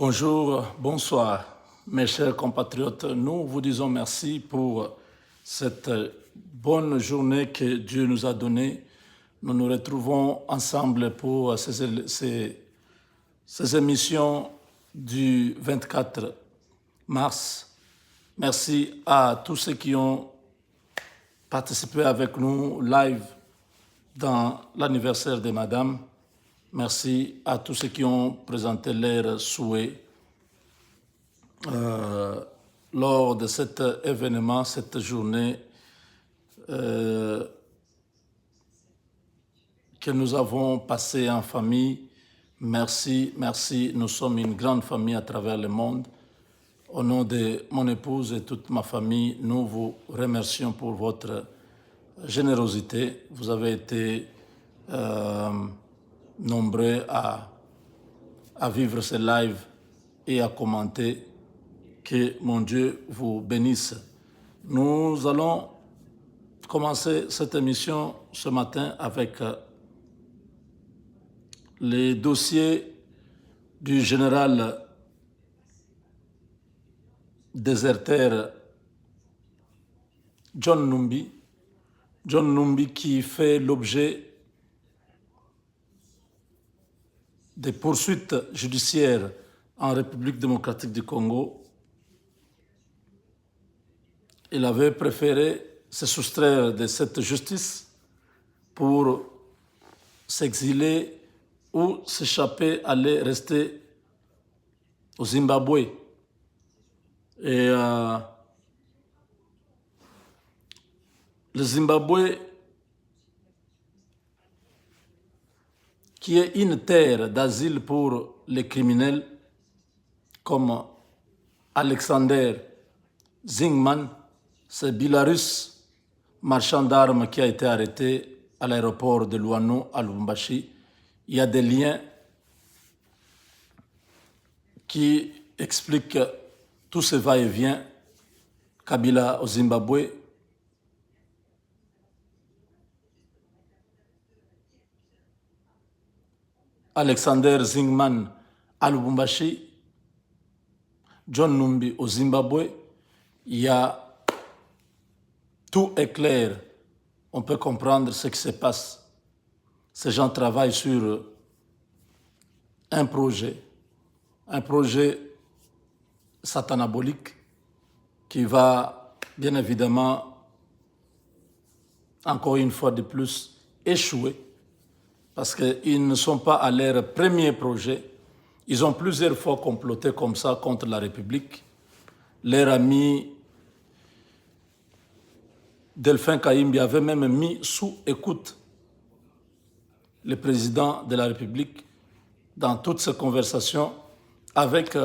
Bonjour, bonsoir, mes chers compatriotes. Nous vous disons merci pour cette bonne journée que Dieu nous a donnée. Nous nous retrouvons ensemble pour ces émissions du 24 mars. Merci à tous ceux qui ont participé avec nous live dans l'anniversaire de Madame. Merci à tous ceux qui ont présenté leurs souhaits lors de cet événement, cette journée que nous avons passée en famille. Merci, merci. Nous sommes une grande famille à travers le monde. Au nom de mon épouse et toute ma famille, nous vous remercions pour votre générosité. Vous avez été nombreux à vivre ce live et à commenter. Que mon Dieu vous bénisse. Nous allons commencer cette émission ce matin avec les dossiers du général déserteur John Numbi. John Numbi qui fait l'objet des poursuites judiciaires en République démocratique du Congo. Il avait préféré se soustraire de cette justice pour s'exiler ou s'échapper, aller rester au Zimbabwe. Et le Zimbabwe, qui est une terre d'asile pour les criminels comme Alexander Zingman, c'est Belarus, marchand d'armes qui a été arrêté à l'aéroport de Luano à Lubumbashi. Il y a des liens qui expliquent tout ce va-et-vient. Kabila au Zimbabwe, Alexander Zingman à Lubumbashi, John Numbi au Zimbabwe. Il y a tout est clair. On peut comprendre ce qui se passe. Ces gens travaillent sur un projet satanabolique qui va bien évidemment, encore une fois de plus, échouer parce qu'ils ne sont pas à leur premier projet. Ils ont plusieurs fois comploté comme ça contre la République. Leur ami Delphin Kayimbi avait même mis sous écoute le président de la République dans toutes ces conversations avec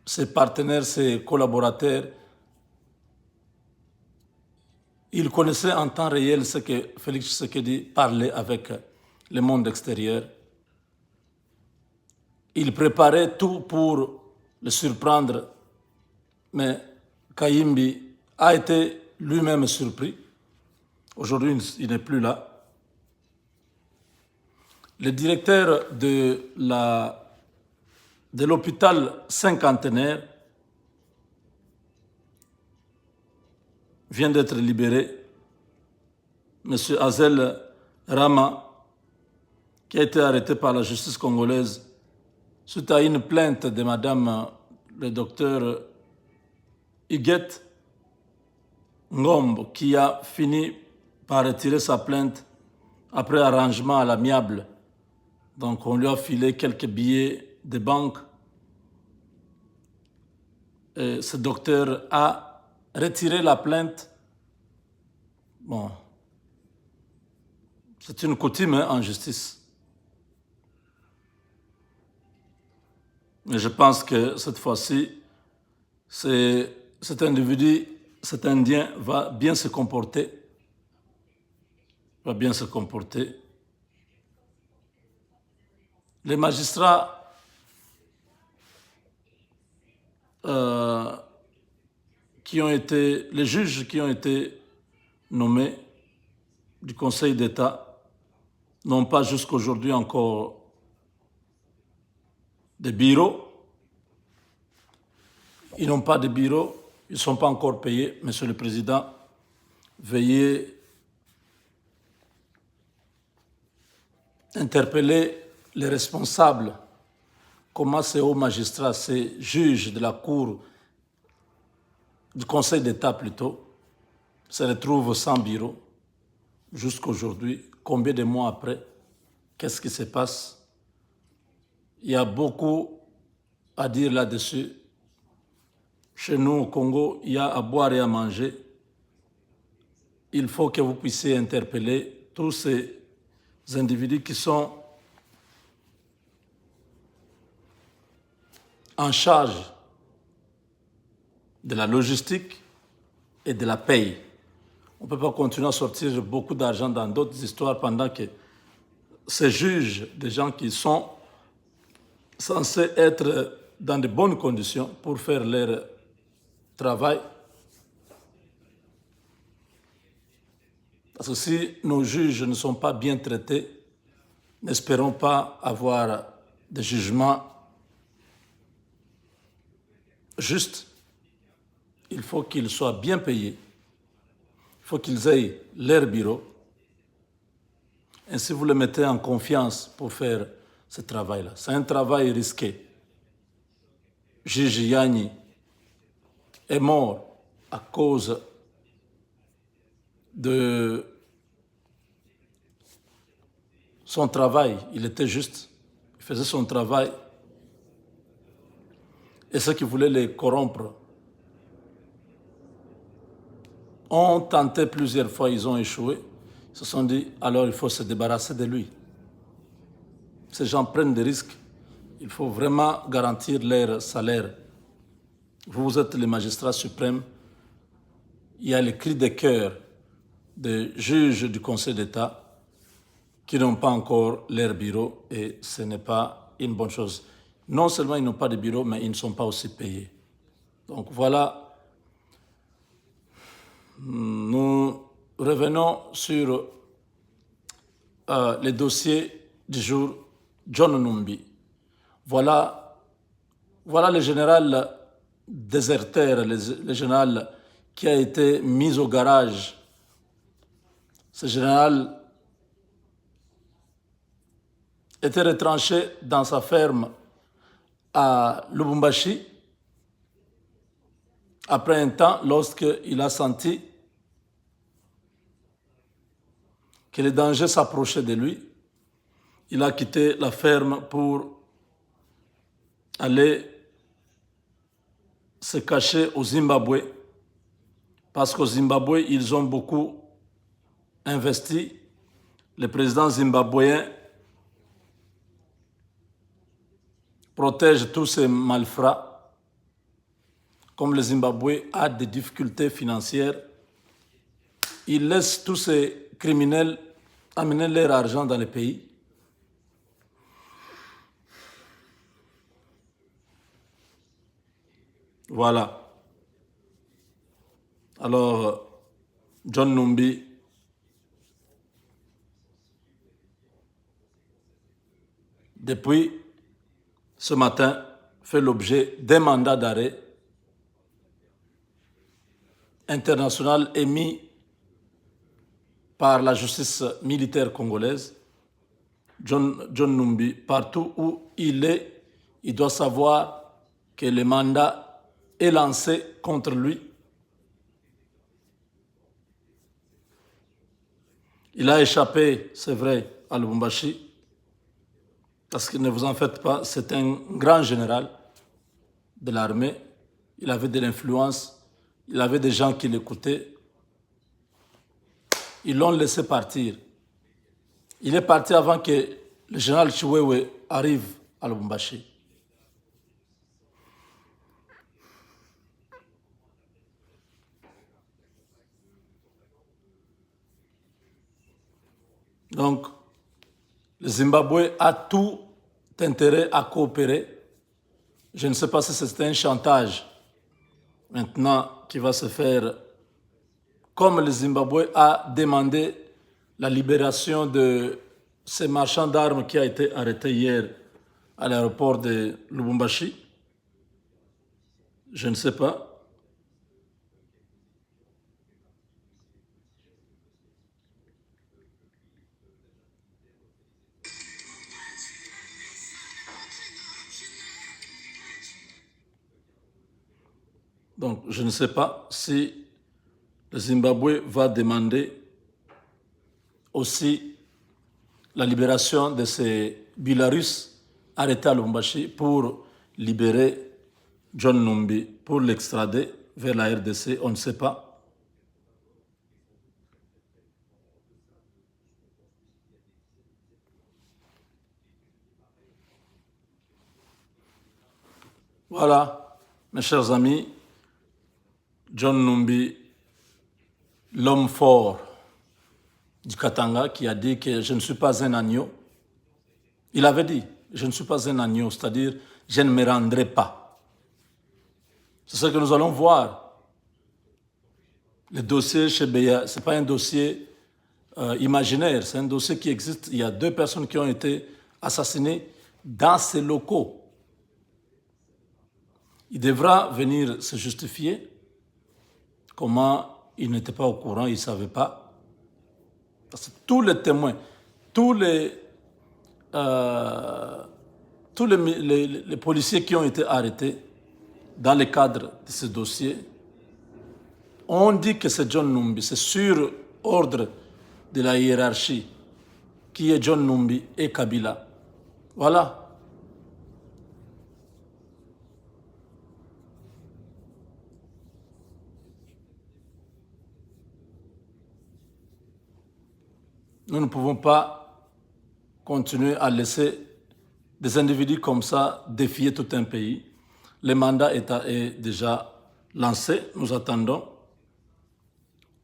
ses partenaires, ses collaborateurs. Il connaissait en temps réel ce que Félix Tshisekedi parlait avec le monde extérieur. Il préparait tout pour le surprendre, mais Kayimbi a été lui-même surpris. Aujourd'hui, il n'est plus là. Le directeur de l'hôpital cinquantenaire vient d'être libéré. M. Azel Rama, qui a été arrêté par la justice congolaise suite à une plainte de Madame le docteur Huguet Ngombe, qui a fini par retirer sa plainte après arrangement à l'amiable. Donc on lui a filé quelques billets de banque. Et ce docteur a retiré la plainte. Bon, c'est une coutume en justice. Mais je pense que cette fois-ci, cet individu, cet Indien va bien se comporter. Les magistrats les juges qui ont été nommés du Conseil d'État n'ont pas jusqu'aujourd'hui encore de bureaux. Ils n'ont pas de bureau, ils ne sont pas encore payés. Monsieur le Président, veuillez interpeller les responsables, comment ces hauts magistrats, ces juges de la Cour, du Conseil d'État plutôt, se retrouvent sans bureau jusqu'aujourd'hui. Combien de mois après, qu'est-ce qui se passe? Il y a beaucoup à dire là-dessus. Chez nous au Congo, il y a à boire et à manger. Il faut que vous puissiez interpeller tous ces individus qui sont en charge de la logistique et de la paye. On ne peut pas continuer à sortir beaucoup d'argent dans d'autres histoires pendant que ces juges, des gens qui sont censés être dans de bonnes conditions pour faire leur travail. Parce que si nos juges ne sont pas bien traités, n'espérons pas avoir des jugements justes. Il faut qu'ils soient bien payés. Il faut qu'ils aient leur bureau. Ainsi, vous les mettez en confiance pour faire ce travail-là. C'est un travail risqué. Gigi Yanni est mort à cause de son travail. Il était juste, il faisait son travail. Et ceux qui voulaient les corrompre ont tenté plusieurs fois, ils ont échoué. Ils se sont dit, alors il faut se débarrasser de lui. Ces gens prennent des risques. Il faut vraiment garantir leur salaire. Vous êtes les magistrats suprêmes. Il y a les cris de cœur des juges du Conseil d'État qui n'ont pas encore leur bureau et ce n'est pas une bonne chose. Non seulement ils n'ont pas de bureau, mais ils ne sont pas aussi payés. Donc voilà, nous revenons sur les dossiers du jour. John Numbi. Voilà le général déserteur, le général qui a été mis au garage. Ce général était retranché dans sa ferme à Lubumbashi après un temps, lorsqu'il a senti que les dangers s'approchaient de lui. Il a quitté la ferme pour aller se cacher au Zimbabwe, parce qu'au Zimbabwe, ils ont beaucoup investi. Le président zimbabwéen protège tous ces malfrats. Comme le Zimbabwe a des difficultés financières, il laisse tous ces criminels amener leur argent dans le pays. Voilà. Alors, John Numbi depuis ce matin fait l'objet d'un mandat d'arrêt international émis par la justice militaire congolaise. John Numbi, partout où il est, il doit savoir que le mandat est lancé contre lui. Il a échappé, c'est vrai, à Lubumbashi, parce que ne vous en faites pas, c'est un grand général de l'armée. Il avait de l'influence, il avait des gens qui l'écoutaient. Ils l'ont laissé partir. Il est parti avant que le général Chiwewe arrive à Lubumbashi. Donc, le Zimbabwe a tout intérêt à coopérer. Je ne sais pas si c'est un chantage maintenant qui va se faire, comme le Zimbabwe a demandé la libération de ces marchands d'armes qui a été arrêté hier à l'aéroport de Lubumbashi? Je ne sais pas. Donc, je ne sais pas si le Zimbabwe va demander aussi la libération de ces Biélorusses arrêtés à Lubumbashi pour libérer John Numbi, pour l'extrader vers la RDC, on ne sait pas. Voilà, mes chers amis, John Numbi, l'homme fort du Katanga, qui a dit que je ne suis pas un agneau. Il avait dit, je ne suis pas un agneau, c'est-à-dire je ne me rendrai pas. C'est ce que nous allons voir. Le dossier chez Beya, ce n'est pas un dossier imaginaire, c'est un dossier qui existe. Il y a 2 personnes qui ont été assassinées dans ces locaux. Il devra venir se justifier comment il n'était pas au courant, il ne savait pas. Parce que tous les témoins, tous les policiers qui ont été arrêtés dans le cadre de ce dossier ont dit que c'est John Numbi, c'est sur ordre de la hiérarchie qui est John Numbi et Kabila. Voilà. Nous ne pouvons pas continuer à laisser des individus comme ça défier tout un pays. Le mandat est déjà lancé. Nous attendons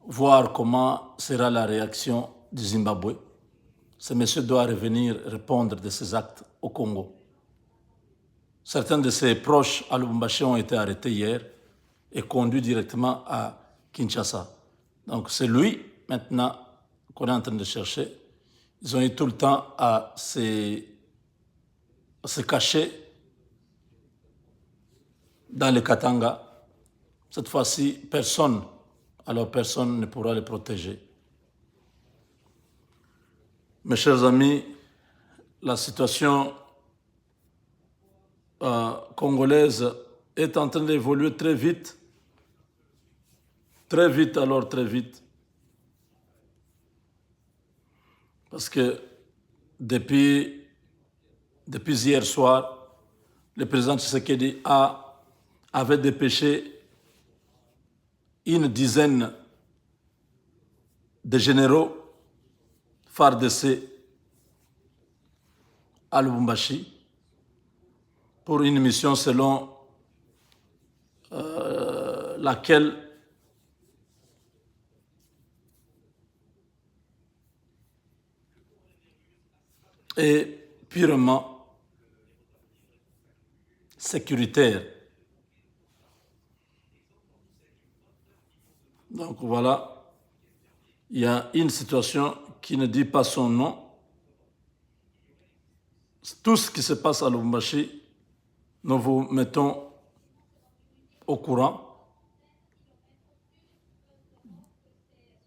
voir comment sera la réaction du Zimbabwe. Ce monsieur doit revenir répondre de ses actes au Congo. Certains de ses proches à Lubumbashi ont été arrêtés hier et conduits directement à Kinshasa. Donc c'est lui maintenant qu'on est en train de chercher. Ils ont eu tout le temps à se cacher dans le Katanga. Cette fois-ci, personne ne pourra les protéger. Mes chers amis, la situation congolaise est en train d'évoluer très vite. Très vite, alors très vite. Parce que depuis hier soir, le président Tshisekedi avait dépêché une dizaine de généraux FARDC à Lubumbashi pour une mission selon laquelle est purement sécuritaire. Donc voilà, il y a une situation qui ne dit pas son nom. Tout ce qui se passe à Lubumbashi, nous vous mettons au courant.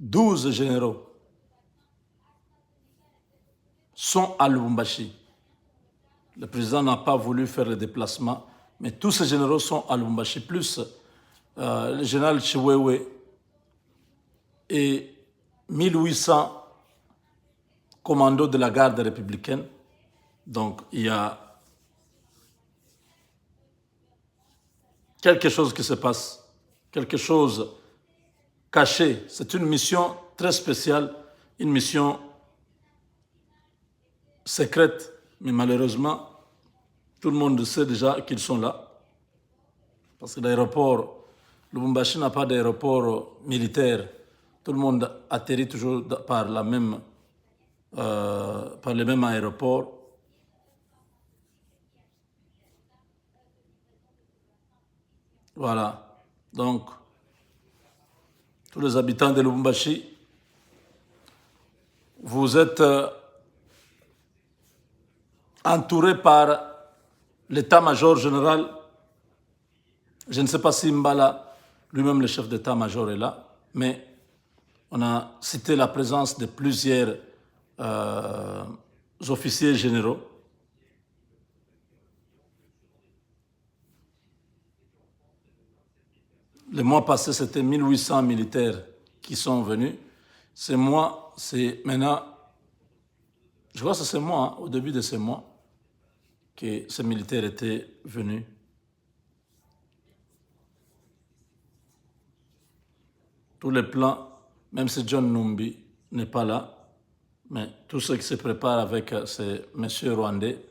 12 généraux sont à Lubumbashi. Le président n'a pas voulu faire le déplacement, mais tous ces généraux sont à Lubumbashi, plus le général Chiwewe et 1800 commandos de la garde républicaine. Donc il y a quelque chose qui se passe, quelque chose caché. C'est une mission très spéciale, une mission secrète, mais malheureusement, tout le monde sait déjà qu'ils sont là. Parce que l'aéroport, Lubumbashi n'a pas d'aéroport militaire. Tout le monde atterrit toujours par le même aéroport. Voilà. Donc, tous les habitants de Lubumbashi, vous êtes entouré par l'état-major général. Je ne sais pas si Mbala, lui-même le chef d'état-major, est là, mais on a cité la présence de plusieurs officiers généraux. Le mois passé, c'était 1800 militaires qui sont venus. C'est maintenant, je crois que c'est ce mois, au début de ce mois, que ces militaires étaient venus. Tous les plans, même si John Numbi n'est pas là, mais tout ce qui se prépare avec ces messieurs rwandais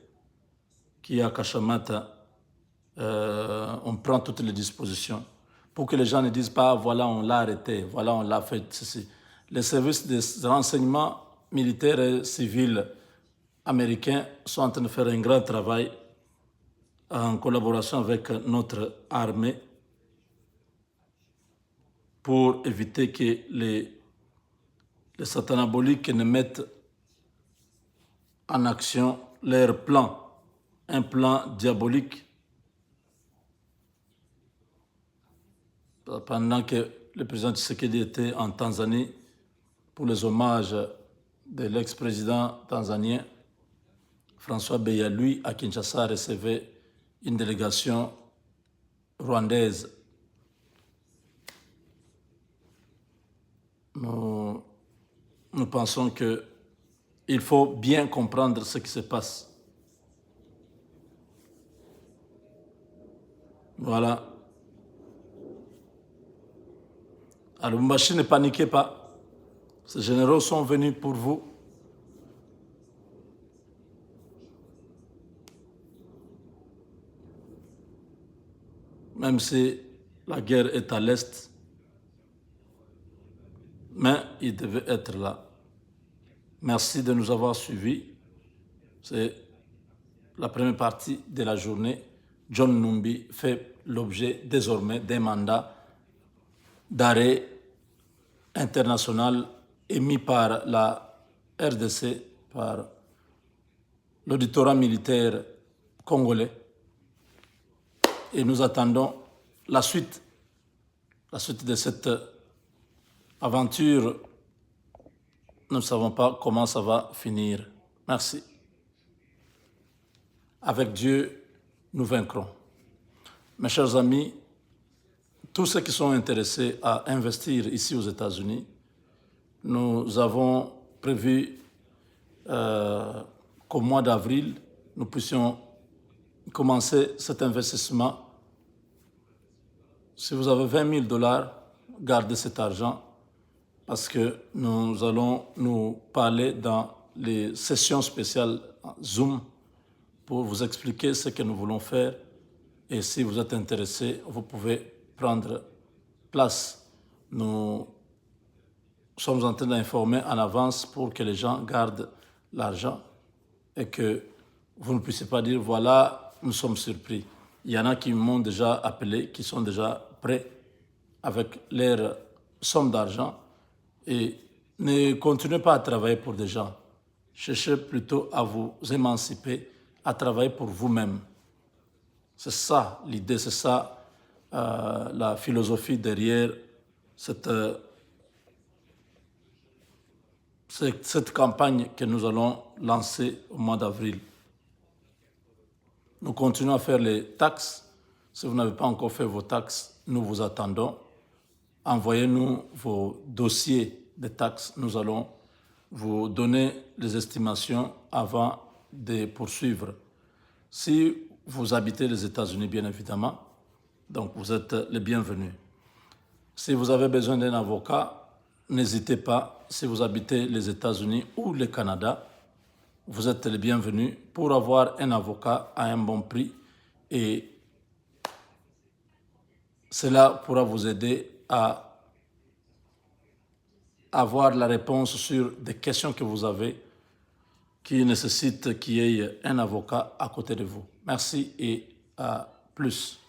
qui est à Kashamata, on prend toutes les dispositions pour que les gens ne disent pas voilà on l'a arrêté, voilà on l'a fait ceci. Les services de renseignement militaires et civils américains sont en train de faire un grand travail en collaboration avec notre armée pour éviter que les satanaboliques ne mettent en action leur plan, un plan diabolique. Pendant que le président Tshisekedi était en Tanzanie pour les hommages de l'ex-président tanzanien François Beya, lui, à Kinshasa, recevait une délégation rwandaise. Nous pensons qu'il faut bien comprendre ce qui se passe. Voilà. À Lubumbashi, ne paniquez pas. Ces généraux sont venus pour vous. Même si la guerre est à l'est, mais ils devaient être là. Merci de nous avoir suivis. C'est la première partie de la journée. John Numbi fait l'objet désormais d'un mandat d'arrêt international émis par la RDC, par l'auditorat militaire congolais. Et nous attendons la suite de cette aventure. Nous ne savons pas comment ça va finir. Merci. Avec Dieu, nous vaincrons. Mes chers amis, tous ceux qui sont intéressés à investir ici aux États-Unis, nous avons prévu qu'au mois d'avril, nous puissions commencer cet investissement. Si vous avez 20 000 $, gardez cet argent parce que nous allons nous parler dans les sessions spéciales Zoom pour vous expliquer ce que nous voulons faire. Et si vous êtes intéressé, vous pouvez prendre place. Nous sommes en train d'informer en avance pour que les gens gardent l'argent et que vous ne puissiez pas dire voilà, nous sommes surpris. Il y en a qui m'ont déjà appelé, qui sont déjà prêts avec leur somme d'argent. Et ne continuez pas à travailler pour des gens. Cherchez plutôt à vous émanciper, à travailler pour vous-même. C'est ça l'idée, c'est ça la philosophie derrière cette campagne que nous allons lancer au mois d'avril. Nous continuons à faire les taxes. Si vous n'avez pas encore fait vos taxes, nous vous attendons. Envoyez-nous vos dossiers de taxes. Nous allons vous donner les estimations avant de poursuivre. Si vous habitez les États-Unis, bien évidemment, donc vous êtes les bienvenus. Si vous avez besoin d'un avocat, n'hésitez pas. Si vous habitez les États-Unis ou le Canada, vous êtes les bienvenus pour avoir un avocat à un bon prix et cela pourra vous aider à avoir la réponse sur des questions que vous avez qui nécessitent qu'il y ait un avocat à côté de vous. Merci et à plus.